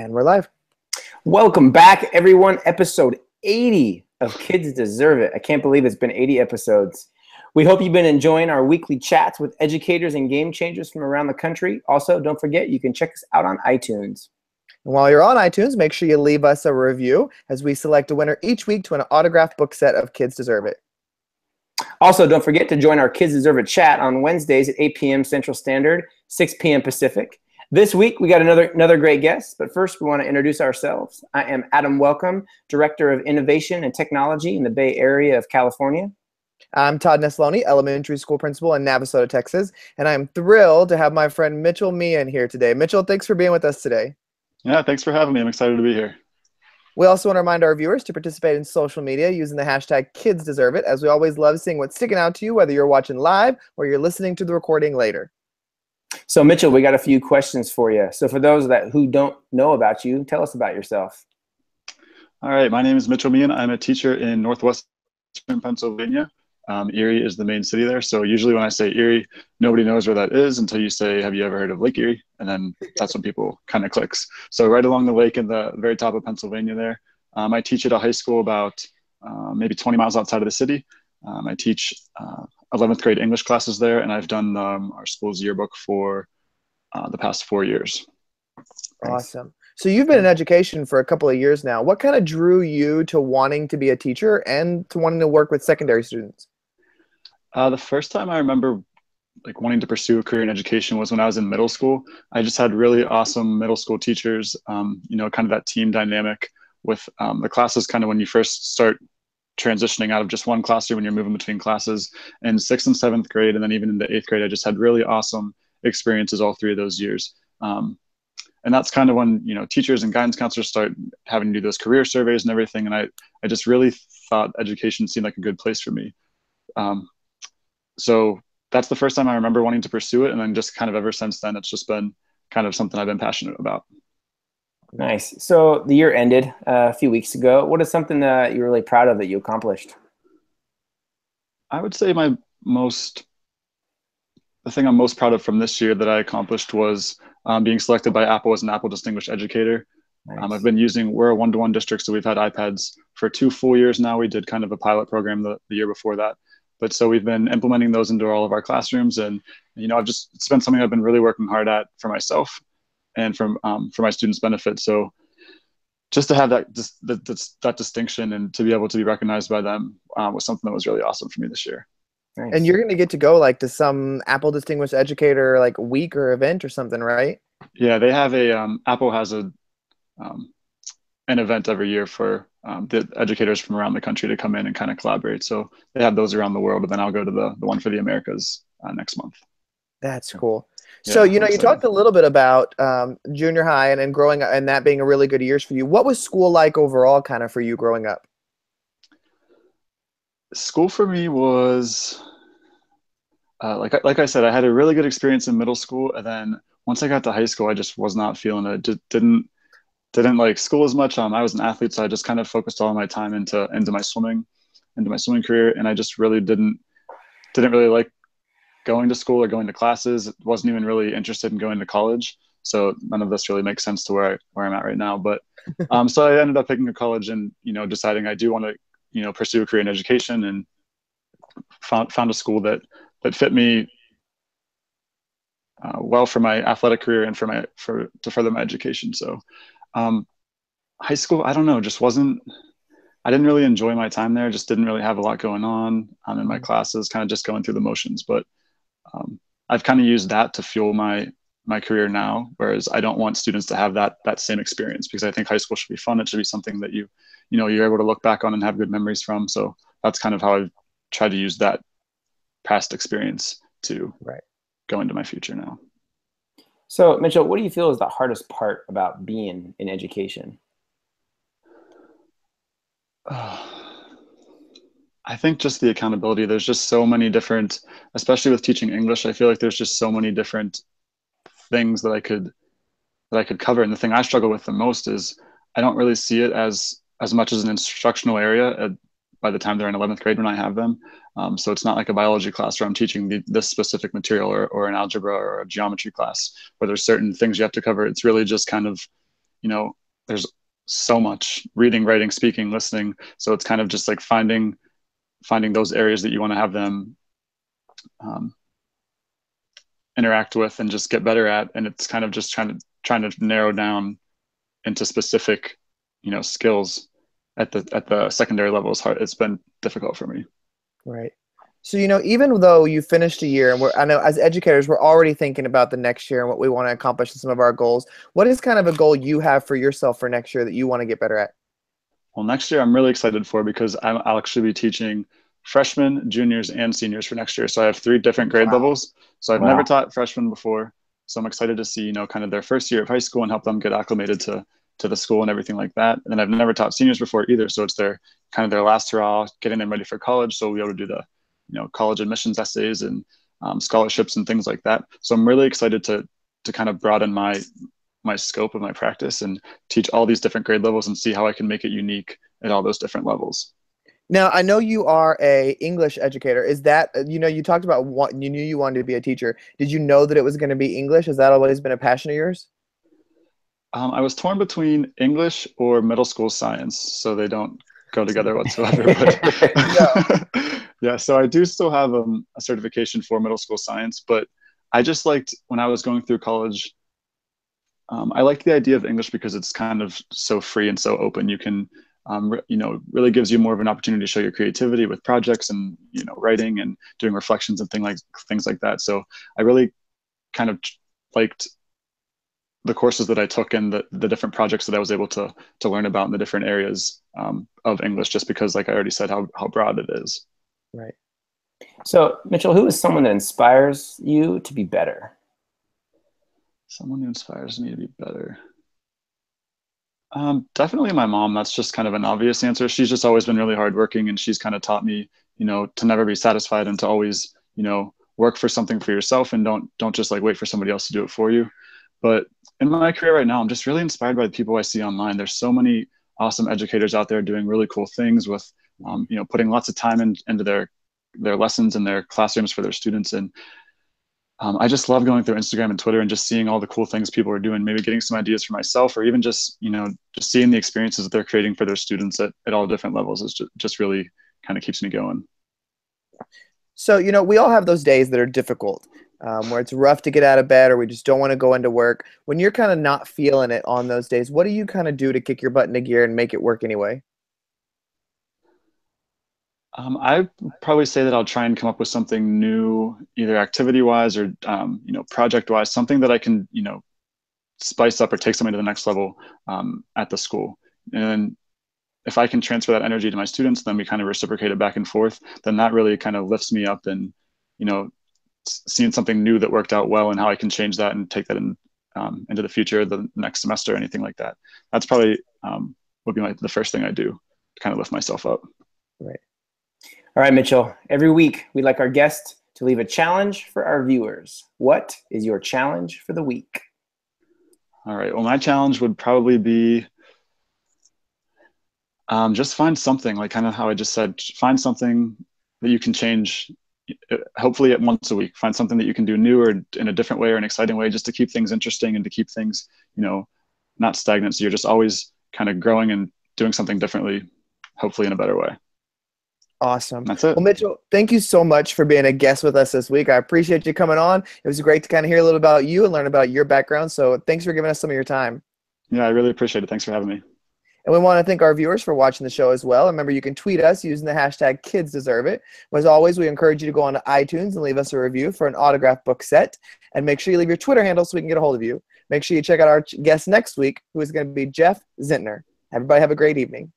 And we're live. Welcome back, everyone. Episode 80 of Kids Deserve It. I can't believe it's been 80 episodes. We hope you've been enjoying our weekly chats with educators and game changers from around the country. Also, don't forget, you can check us out on iTunes. And while you're on iTunes, make sure you leave us a review as we select a winner each week to an autographed book set of Kids Deserve It. Also, don't forget to join our Kids Deserve It chat on Wednesdays at 8 p.m. Central Standard, 6 p.m. Pacific. This week, we got another great guest, but first we want to introduce ourselves. I am Adam Welcome, Director of Innovation and Technology in the Bay Area of California. I'm Todd Nesloni, Elementary School Principal in Navasota, Texas, and I'm thrilled to have my friend Mitchell Meehan here today. Mitchell, thanks for being with us today. Yeah, thanks for having me. I'm excited to be here. We also want to remind our viewers to participate in social media using the hashtag KidsDeserveIt, as we always love seeing what's sticking out to you, whether you're watching live or you're listening to the recording later. So Mitchell, we got a few questions for you. So for those who don't know about you, tell us about yourself. All right, my name is Mitchell Meehan. I'm a teacher in Northwestern Pennsylvania. Erie is the main city there. So usually when I say Erie, nobody knows where that is until you say, have you ever heard of Lake Erie? And then that's when people kind of clicks. So right along the lake in the very top of Pennsylvania there. I teach at a high school about maybe 20 miles outside of the city. I teach 11th grade English classes there, and I've done our school's yearbook for the past 4 years. Awesome. So you've been in education for a couple of years now. What kind of drew you to wanting to be a teacher and to wanting to work with secondary students? The first time I remember wanting to pursue a career in education was when I was in middle school. I just had really awesome middle school teachers, kind of that team dynamic with the classes kind of when you first start transitioning out of just one classroom when you're moving between classes. In 6th and 7th grade, and then even in the 8th grade, I just had really awesome experiences all 3 of those years. And that's kind of when, teachers and guidance counselors start having to do those career surveys and everything. And I just really thought education seemed like a good place for me. So that's the first time I remember wanting to pursue it. And then just kind of ever since then, it's just been kind of something I've been passionate about. Nice. So the year ended a few weeks ago. What is something that you're really proud of that you accomplished? I would say the thing I'm most proud of from this year that I accomplished was being selected by Apple as an Apple Distinguished Educator. Nice. We're a one-to-one district, so we've had iPads for 2 full years now. We did kind of a pilot program the year before that. But so we've been implementing those into all of our classrooms. And, it's been something I've been really working hard at for myself and for my students' benefit. So just to have that distinction and to be able to be recognized by them was something that was really awesome for me this year. Nice. And you're going to get to go to some Apple Distinguished Educator week or event or something, right? Yeah, they have Apple has an event every year for the educators from around the country to come in and kind of collaborate. So they have those around the world, and then I'll go to the one for the Americas next month. That's cool. So, you talked a little bit about junior high and growing up and that being a really good years for you. What was school like overall kind of for you growing up? School for me was, like I said, I had a really good experience in middle school. And then once I got to high school, I just was not feeling it. Just didn't like school as much. I was an athlete, so I just kind of focused all my time into my swimming career. And I just really didn't really like going to school or going to classes. Wasn't even really interested in going to college. So none of this really makes sense to where I'm at right now. But so I ended up picking a college and, deciding I do want to, pursue a career in education, and found a school that fit me well for my athletic career and to further my education. So high school, I don't know, I didn't really enjoy my time there. Just didn't really have a lot going on in my classes, kind of just going through the motions. But I've kind of used that to fuel my career now, whereas I don't want students to have that same experience, because I think high school should be fun. It should be something that you're able to look back on and have good memories from. So that's kind of how I've tried to use that past experience to go into my future now. So Mitchell, what do you feel is the hardest part about being in education? I think just the accountability. There's just so many different, especially with teaching English, I feel like there's just so many different things that I could cover. And the thing I struggle with the most is I don't really see it as much as an instructional area by the time they're in 11th grade when I have them. So it's not like a biology class where I'm teaching this specific material or an algebra or a geometry class where there's certain things you have to cover. It's really just kind of there's so much reading, writing, speaking, listening. So it's kind of just like finding those areas that you want to have them interact with and just get better at. And it's kind of just trying to narrow down into specific, skills at the secondary level is hard. It's been difficult for me. Right. So, even though you finished a year, and I know as educators, we're already thinking about the next year and what we want to accomplish in some of our goals. What is kind of a goal you have for yourself for next year that you want to get better at? Well, next year I'm really excited for, because I'll actually be teaching freshmen, juniors, and seniors for next year. So I have 3 different grade levels. So I've never taught freshmen before. So I'm excited to see, kind of their first year of high school and help them get acclimated to the school and everything like that. And then I've never taught seniors before either. So it's their last hurrah, getting them ready for college. So we'll be able to do the, college admissions essays and scholarships and things like that. So I'm really excited to kind of broaden my scope of my practice and teach all these different grade levels and see how I can make it unique at all those different levels. Now, I know you are a English educator. Is that, you talked about you knew you wanted to be a teacher. Did you know that it was going to be English? Has that always been a passion of yours? I was torn between English or middle school science, so they don't go together whatsoever. But yeah, so I do still have a certification for middle school science, but I just liked, when I was going through college, I liked the idea of English because it's kind of so free and so open. You can, really gives you more of an opportunity to show your creativity with projects and, writing and doing reflections and things like that. So I really kind of liked the courses that I took and the different projects that I was able to learn about in the different areas of English, just because, like I already said, how broad it is. Right. So, Mitchell, who is someone that inspires you to be better? Someone who inspires me to be better. Definitely my mom. That's just kind of an obvious answer. She's just always been really hardworking, and she's kind of taught me, to never be satisfied and to always, work for something for yourself and don't just like wait for somebody else to do it for you. But in my career right now, I'm just really inspired by the people I see online. There's so many awesome educators out there doing really cool things with, putting lots of time into their lessons and their classrooms for their students. And I just love going through Instagram and Twitter and just seeing all the cool things people are doing, maybe getting some ideas for myself, or even just, just seeing the experiences that they're creating for their students at all different levels is just really kind of keeps me going. So, we all have those days that are difficult, where it's rough to get out of bed or we just don't want to go into work. When you're kind of not feeling it on those days, what do you kind of do to kick your butt into gear and make it work anyway? I probably say that I'll try and come up with something new, either activity-wise or, project-wise, something that I can, spice up or take something to the next level at the school. And if I can transfer that energy to my students, then we kind of reciprocate it back and forth, then that really kind of lifts me up. And, seeing something new that worked out well and how I can change that and take that into the future, the next semester, anything like that. That's probably would be the first thing I do to kind of lift myself up. Right. All right, Mitchell. Every week, we'd like our guests to leave a challenge for our viewers. What is your challenge for the week? All right. Well, my challenge would probably be just find something, like kind of how I just said, find something that you can change, hopefully at once a week. Find something that you can do new or in a different way or an exciting way, just to keep things interesting and to keep things, not stagnant. So you're just always kind of growing and doing something differently, hopefully in a better way. Awesome. That's it. Well, Mitchell, thank you so much for being a guest with us this week. I appreciate you coming on. It was great to kind of hear a little about you and learn about your background. So thanks for giving us some of your time. Yeah, I really appreciate it. Thanks for having me. And we want to thank our viewers for watching the show as well. Remember, you can tweet us using the hashtag KidsDeserveIt. As always, we encourage you to go on to iTunes and leave us a review for an autographed book set. And make sure you leave your Twitter handle so we can get a hold of you. Make sure you check out our guest next week, who is going to be Jeff Zintner. Everybody have a great evening.